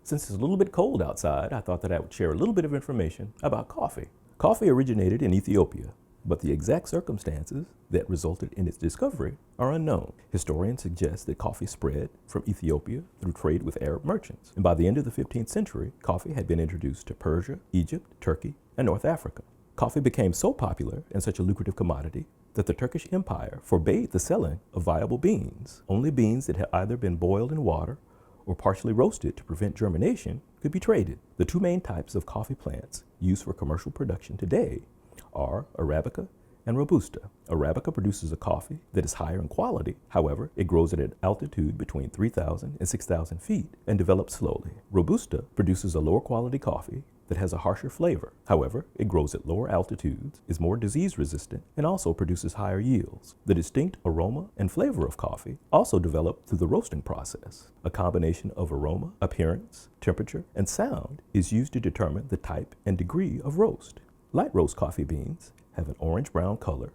Since it's a little bit cold outside, I thought that I would share a little bit of information about coffee. Coffee originated in Ethiopia, but the exact circumstances that resulted in its discovery are unknown. Historians suggest that coffee spread from Ethiopia through trade with Arab merchants, and by the end of the 15th century, coffee had been introduced to Persia, Egypt, Turkey, and North Africa. Coffee became so popular and such a lucrative commodity that the Turkish Empire forbade the selling of viable beans. Only beans that had either been boiled in water or partially roasted to prevent germination could be traded. The two main types of coffee plants used for commercial production today are Arabica and Robusta. Arabica produces a coffee that is higher in quality. However, it grows at an altitude between 3,000 and 6,000 feet and develops slowly. Robusta produces a lower quality coffee that has a harsher flavor. However, it grows at lower altitudes, is more disease resistant, and also produces higher yields. The distinct aroma and flavor of coffee also develop through the roasting process. A combination of aroma, appearance, temperature, and sound is used to determine the type and degree of roast. Light roast coffee beans have an orange-brown color,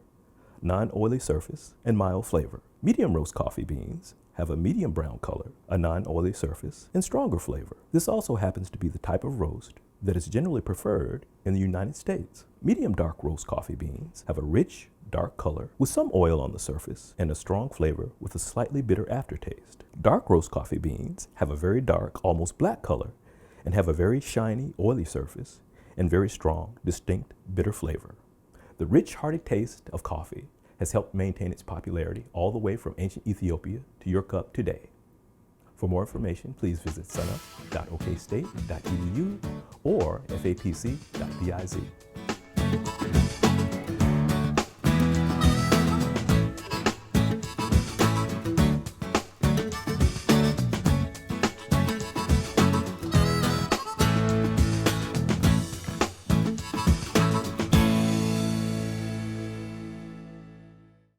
non-oily surface, and mild flavor. Medium roast coffee beans have a medium brown color, a non-oily surface, and stronger flavor. This also happens to be the type of roast that is generally preferred in the United States. Medium dark roast coffee beans have a rich, dark color with some oil on the surface and a strong flavor with a slightly bitter aftertaste. Dark roast coffee beans have a very dark, almost black color and have a very shiny, oily surface and very strong, distinct, bitter flavor. The rich, hearty taste of coffee has helped maintain its popularity all the way from ancient Ethiopia to your cup today. For more information, please visit sunup.okstate.edu or fapc.biz.